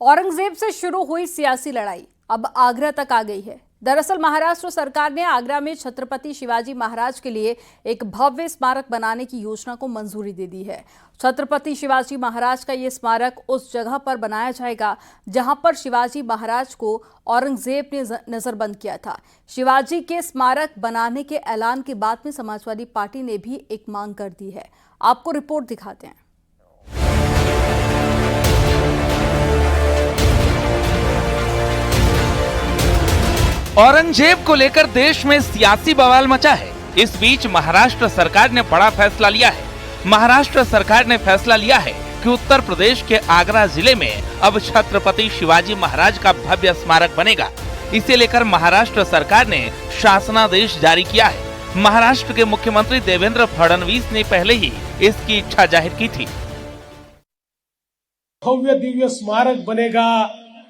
औरंगजेब से शुरू हुई सियासी लड़ाई अब आगरा तक आ गई है। दरअसल महाराष्ट्र सरकार ने आगरा में छत्रपति शिवाजी महाराज के लिए एक भव्य स्मारक बनाने की योजना को मंजूरी दे दी है। छत्रपति शिवाजी महाराज का ये स्मारक उस जगह पर बनाया जाएगा जहां पर शिवाजी महाराज को औरंगजेब ने नजरबंद किया था। शिवाजी के स्मारक बनाने के ऐलान के बाद में समाजवादी पार्टी ने भी एक मांग कर दी है। आपको रिपोर्ट दिखाते हैं। औरंगजेब को लेकर देश में सियासी बवाल मचा है। इस बीच महाराष्ट्र सरकार ने बड़ा फैसला लिया है। महाराष्ट्र सरकार ने फैसला लिया है कि उत्तर प्रदेश के आगरा जिले में अब छत्रपति शिवाजी महाराज का भव्य स्मारक बनेगा। इसे लेकर महाराष्ट्र सरकार ने शासनादेश जारी किया है। महाराष्ट्र के मुख्यमंत्री देवेंद्र फडणवीस ने पहले ही इसकी इच्छा जाहिर की थी। भव्य दिव्य स्मारक बनेगा,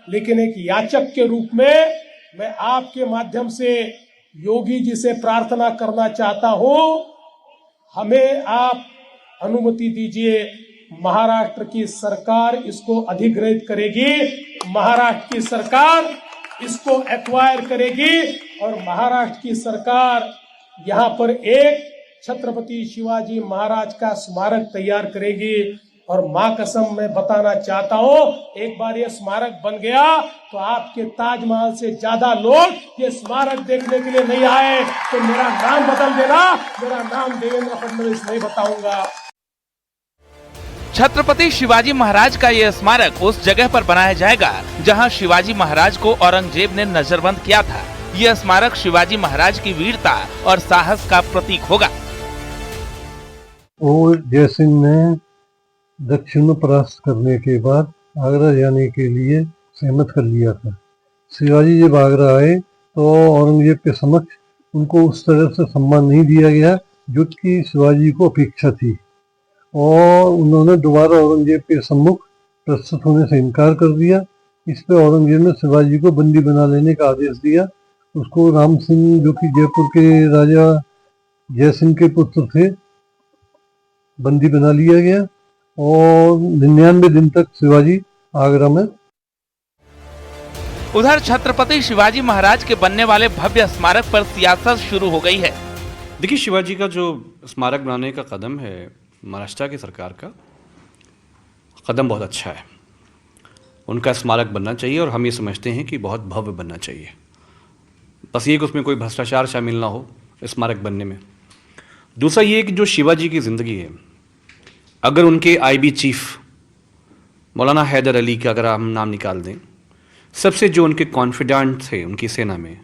लेकिन एक याचक के रूप में मैं आपके माध्यम से योगी जी से प्रार्थना करना चाहता हूं, हमें आप अनुमति दीजिए। महाराष्ट्र की सरकार इसको अधिग्रहित करेगी, महाराष्ट्र की सरकार इसको एक्वायर करेगी और महाराष्ट्र की सरकार यहां पर एक छत्रपति शिवाजी महाराज का स्मारक तैयार करेगी। और मां कसम मैं बताना चाहता हूं, एक बार ये स्मारक बन गया तो आपके ताजमहल से ज्यादा लोग ये स्मारक देखने के लिए नहीं आए तो मेरा नाम बदल देना, मेरा नाम देवेंद्र फडणवीस नहीं बताऊंगा। छत्रपति शिवाजी महाराज का यह स्मारक उस जगह पर बनाया जाएगा जहां शिवाजी महाराज को औरंगजेब ने नजरबंद किया था। यह स्मारक शिवाजी महाराज की वीरता और साहस का प्रतीक होगा। जयसिंह ने दक्षिण में परास्त करने के बाद आगरा जाने के लिए सहमत कर लिया था। शिवाजी जब आगरा आए तो औरंगजेब के समक्ष उनको उस तरह से सम्मान नहीं दिया गया जो कि शिवाजी को अपेक्षा थी, और उन्होंने दोबारा औरंगजेब के सम्मुख प्रस्तुत होने से इनकार कर दिया। इस पर औरंगजेब ने शिवाजी को बंदी बना लेने का आदेश दिया। उसको राम सिंह, जो कि जयपुर के राजा जयसिंह के पुत्र थे, बंदी बना लिया गया और 99 दिन तक शिवाजी आगरा में। उधर छत्रपति शिवाजी महाराज के बनने वाले भव्य स्मारक पर सियासत शुरू हो गई है। देखिए, शिवाजी का जो स्मारक बनाने का कदम है महाराष्ट्र की सरकार का, कदम बहुत अच्छा है। उनका स्मारक बनना चाहिए और हम ये समझते हैं कि बहुत भव्य बनना चाहिए। बस ये कि उसमें कोई भ्रष्टाचार शामिल ना हो स्मारक बनने में। दूसरा ये कि जो शिवाजी की ज़िंदगी है, अगर उनके आईबी चीफ मौलाना हैदर अली का अगर हम नाम निकाल दें, सबसे जो उनके कॉन्फिडेंट थे उनकी सेना में,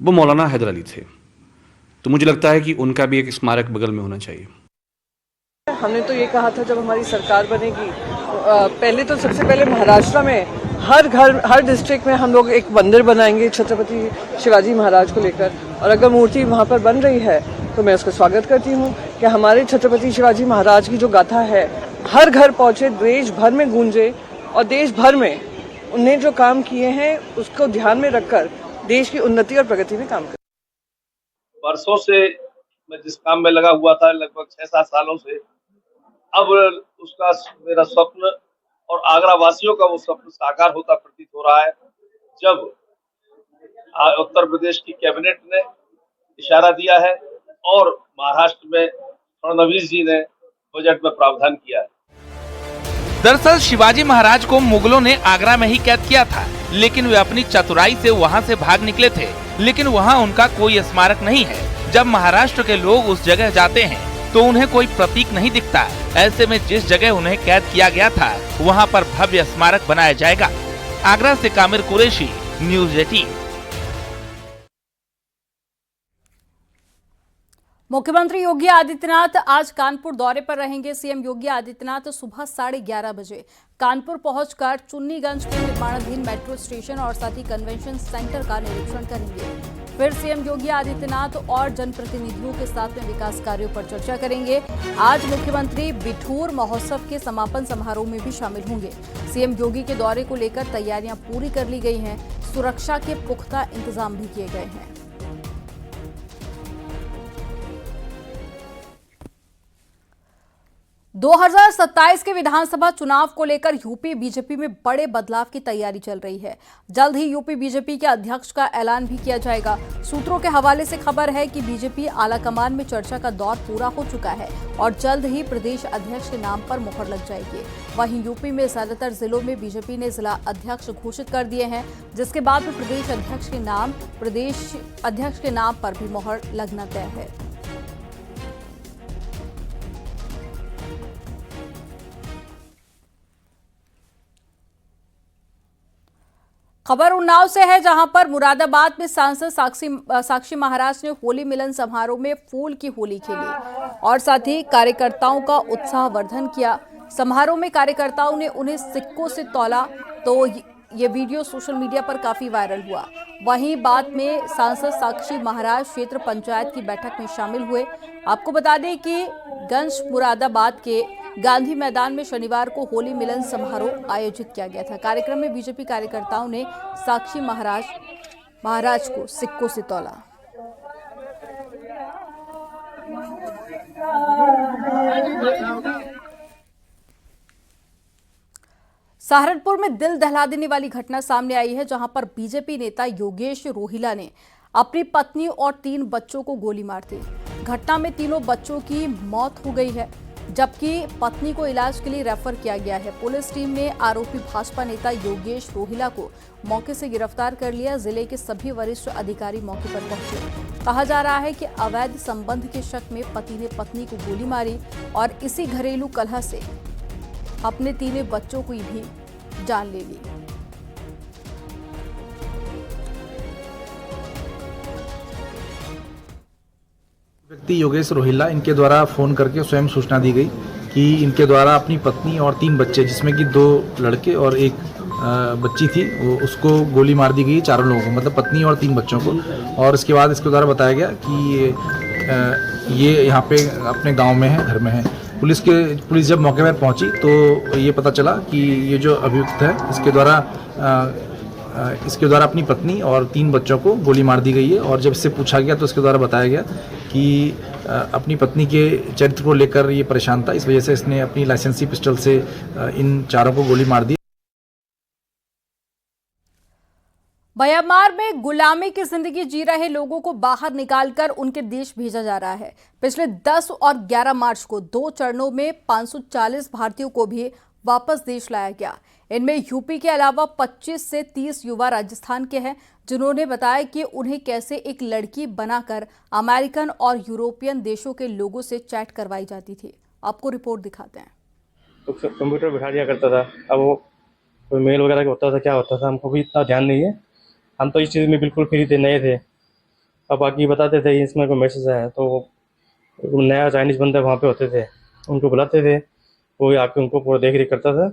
वो मौलाना हैदर अली थे। तो मुझे लगता है कि उनका भी एक स्मारक बगल में होना चाहिए। हमने तो ये कहा था जब हमारी सरकार बनेगी, पहले तो सबसे पहले महाराष्ट्र में हर घर, हर डिस्ट्रिक्ट में हम लोग एक मंदिर बनाएंगे छत्रपति शिवाजी महाराज को लेकर। और अगर मूर्ति वहाँ पर बन रही है तो मैं उसका स्वागत करती हूँ कि हमारे छत्रपति शिवाजी महाराज की जो गाथा है हर घर पहुँचे, देश भर में गूंजे और देश भर में उन्हें जो काम किए हैं उसको ध्यान में रखकर देश की उन्नति और प्रगति में काम करें। वर्षों से मैं जिस काम में लगा हुआ था, लगभग 6-7 सालों से, अब उसका मेरा स्वप्न और आगरा वासियों का वो स्वप्न साकार होता प्रतीत हो रहा है। जब उत्तर प्रदेश की कैबिनेट ने इशारा दिया है और महाराष्ट्र में फडणवीस जी ने बजट में प्रावधान किया है। दरअसल शिवाजी महाराज को मुगलों ने आगरा में ही कैद किया था, लेकिन वे अपनी चतुराई से वहां से भाग निकले थे। लेकिन वहां उनका कोई स्मारक नहीं है। जब महाराष्ट्र के लोग उस जगह जाते हैं तो उन्हें कोई प्रतीक नहीं दिखता। ऐसे में जिस जगह उन्हें कैद किया गया था वहां पर भव्य स्मारक बनाया जाएगा। आगरा से कामिर कुरैशी, न्यूज़ 18। मुख्यमंत्री योगी आदित्यनाथ आज कानपुर दौरे पर रहेंगे। सीएम योगी आदित्यनाथ सुबह 11:30 बजे कानपुर पहुंचकर चुन्नीगंज के निर्माणाधीन मेट्रो स्टेशन और साथ ही कन्वेंशन सेंटर का निरीक्षण करेंगे। फिर सीएम योगी आदित्यनाथ और जनप्रतिनिधियों के साथ में विकास कार्यों पर चर्चा करेंगे। आज मुख्यमंत्री बिठूर महोत्सव के समापन समारोह में भी शामिल होंगे। सीएम योगी के दौरे को लेकर तैयारियां पूरी कर ली गई हैं। सुरक्षा के पुख्ता इंतजाम भी किए गए हैं। 2027 के विधानसभा चुनाव को लेकर यूपी बीजेपी में बड़े बदलाव की तैयारी चल रही है। जल्द ही यूपी बीजेपी के अध्यक्ष का ऐलान भी किया जाएगा। सूत्रों के हवाले से खबर है कि बीजेपी आलाकमान में चर्चा का दौर पूरा हो चुका है और जल्द ही प्रदेश अध्यक्ष के नाम पर मुहर लग जाएगी। वहीं यूपी में ज्यादातर जिलों में बीजेपी ने जिला अध्यक्ष घोषित कर दिए हैं, जिसके बाद में प्रदेश अध्यक्ष के नाम पर भी मुहर लगना तय है। खबर उन्नाव से है, जहां पर मुरादाबाद में सांसद साक्षी महाराज ने होली मिलन समारोह में फूल की होली खेली और साथ ही कार्यकर्ताओं का उत्साहवर्धन किया। समारोह में कार्यकर्ताओं ने उन्हें सिक्कों से तौला तो ये वीडियो सोशल मीडिया पर काफी वायरल हुआ। वहीं बाद में सांसद साक्षी महाराज क्षेत्र पंचायत की बैठक में शामिल हुए। आपको बता दें कि गंज मुरादाबाद के गांधी मैदान में शनिवार को होली मिलन समारोह आयोजित किया गया था। कार्यक्रम में बीजेपी कार्यकर्ताओं ने साक्षी महाराज को सिक्कों से तौला। सहारनपुर में दिल दहला देने वाली घटना सामने आई है, जहां पर बीजेपी नेता योगेश रोहिला ने अपनी पत्नी और 3 बच्चों को गोली मार दी। घटना में तीनों बच्चों की मौत हो गई है, जबकि पत्नी को इलाज के लिए रेफर किया गया है। पुलिस टीम ने आरोपी भाजपा नेता योगेश रोहिला को मौके से गिरफ्तार कर लिया। जिले के सभी वरिष्ठ अधिकारी मौके पर पहुंचे। कहा जा रहा है कि अवैध संबंध के शक में पति ने पत्नी को गोली मारी और इसी घरेलू कलह से अपने 3 बच्चों को भी जान ले ली। व्यक्ति योगेश रोहिला, इनके द्वारा फ़ोन करके स्वयं सूचना दी गई कि इनके द्वारा अपनी पत्नी और 3 बच्चे, जिसमें कि 2 लड़के और 1 बच्ची थी, उसको गोली मार दी गई, चारों लोगों को, मतलब पत्नी और 3 बच्चों को। और इसके बाद इसके द्वारा बताया गया कि ये यहाँ पे अपने गांव में है, घर में है। पुलिस जब मौके पर पहुंची तो ये पता चला कि ये जो अभियुक्त है, इसके द्वारा अपनी पत्नी और 3 बच्चों को गोली मार दी गई है। और जब इससे पूछा गया तो इसके द्वारा बताया गया कि अपनी पत्नी के चरित्र को लेकर ये परेशान था, इस वजह से इसने अपनी लाइसेंसी पिस्टल से इन चारों को गोली मार दी। म्यांमार में गुलामी की जिंदगी जी रहे लोगों को बाहर निकालकर उनके देश भेजा जा रहा है। पिछले 10 और 11 मार्च को 2 चरणों में 540 भारतीयों को भी वापस देश लाया गया। इनमें यूपी के अलावा 25 से 30 युवा राजस्थान के हैं, जिन्होंने बताया कि उन्हें कैसे एक लड़की बनाकर अमेरिकन और यूरोपियन देशों के लोगों से चैट करवाई जाती थी। आपको रिपोर्ट दिखाते हैं। तो कंप्यूटर बिठा दिया करता था, अब वो कोई मेल वगैरह होता था, क्या होता था, हमको भी इतना ध्यान नहीं है। हम तो इस चीज़ में बिल्कुल फ्री थे, नए थे। अब बाकी बताते थे इसमें कोई मैसेज आया, तो नया चाइनीज़ बंदे वहाँ पे होते थे, उनको बुलाते थे, वो आके उनको पूरा देख रेख करता था।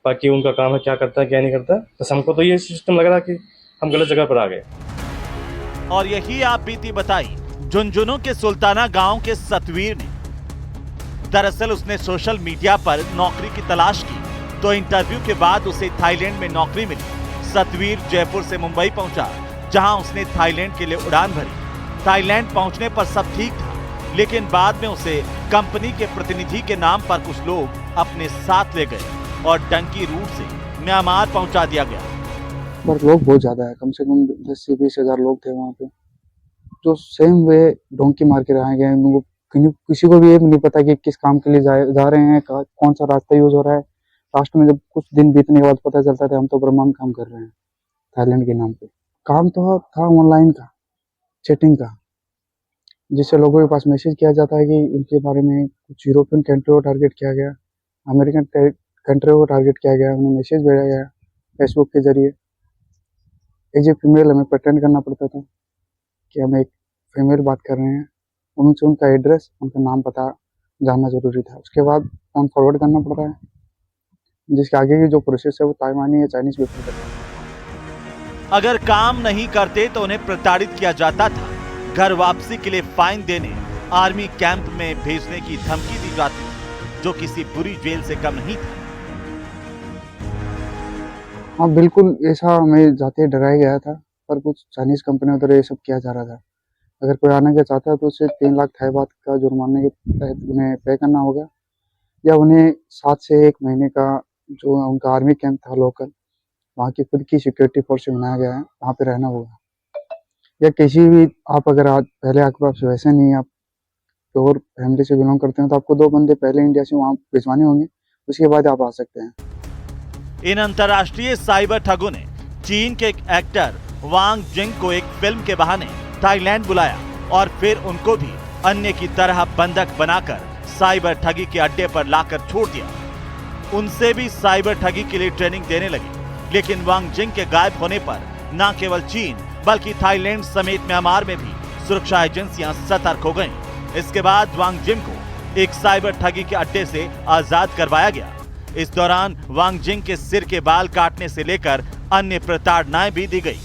बाकी उनका काम है, क्या करता है क्या नहीं करता। तो हमको तो ये सिस्टम लग रहा कि हम गलत जगह पर आ गए। और यही आप बीती बताई झुंझुनू के सुल्ताना गांव के सतवीर ने। दरअसल उसने सोशल मीडिया पर नौकरी की तलाश की, तो इंटरव्यू के बाद उसे थाईलैंड में नौकरी मिली। सतवीर जयपुर से मुंबई पहुंचा, जहां उसने थाईलैंड के लिए उड़ान भरी। थाईलैंड पहुंचने पर सब ठीक था, लेकिन बाद में उसे कंपनी के प्रतिनिधि के नाम पर कुछ लोग अपने साथ ले गए और डंकी रूट से म्यांमार पहुंचा दिया गया। पर लोग बहुत ज्यादा है, कम से कम 10 से 20 हजार लोग थे वहाँ पे, जो सेम वे डोंकी मार के रहे गए। उनको किसी को भी ये नहीं पता कि किस काम के लिए जा रहे हैं, कौन सा रास्ता यूज हो रहा है। लास्ट में जब कुछ दिन बीतने के बाद पता चलता था हम तो ब्रह्मांड काम कर रहे हैं थाईलैंड के नाम पे। काम तो था ऑनलाइन का, चैटिंग का, जिससे लोगों के पास मैसेज किया जाता है कि उनके बारे में। कुछ यूरोपियन कंट्री को टारगेट किया गया, अमेरिकन कंट्री को टारगेट किया गया, उन्हें मैसेज भेजा गया फेसबुक के जरिए। एज ए फीमेल हमें प्रिटेंड करना पड़ता था कि हम एक फीमेल बात कर रहे हैं। उनसे उनका एड्रेस, उनका नाम पता जानना जरूरी था। उसके बाद फोन फॉरवर्ड करना पड़ता है, जिसके आगे की जो प्रोसेस है वो ताइवानी या चाइनीज पेपर करता है। अगर काम नहीं करते तो उन्हें प्रताड़ित किया जाता था। घर वापसी के लिए फाइन देने, आर्मी कैंप में भेजने की धमकी दी जाती थी, जो किसी बुरी जेल से कम नहीं था। हाँ बिल्कुल, ऐसा हमें जाते डराया गया था, पर कुछ चाइनीज कंपनियों द्वारा ये सब किया जा रहा था। अगर कोई आने का चाहता है तो उसे 3 लाख थाई बात का जुर्माने के तहत उन्हें पे करना होगा। या उन्हें 7 से 1 महीने का जो उनका आर्मी कैंप था लोकल, वहाँ की खुद की सिक्योरिटी फोर्स से बनाया गया है, वहाँ पे रहना होगा। या किसी भी आप अगर आज पहले आपके पास वैसे नहीं है, आप प्योर फैमिली से बिलोंग करते हैं, तो आपको 2 बंदे पहले इंडिया से वहाँ भिजवाने होंगे, उसके बाद आप आ सकते हैं। इन अंतर्राष्ट्रीय साइबर ठगों ने चीन के एक एक्टर वांग जिंग को एक फिल्म के बहाने थाईलैंड बुलाया और फिर उनको भी अन्य की तरह बंधक बनाकर साइबर ठगी के अड्डे पर लाकर छोड़ दिया। उनसे भी साइबर ठगी के लिए ट्रेनिंग देने लगे, लेकिन वांग जिंग के गायब होने पर न केवल चीन बल्कि थाईलैंड समेत म्यांमार में भी सुरक्षा एजेंसियां सतर्क हो गईं। इसके बाद वांग जिंग को एक साइबर ठगी के अड्डे से आजाद करवाया गया। इस दौरान वांग जिंग के सिर के बाल काटने से लेकर अन्य प्रताड़नाएं भी दी गई।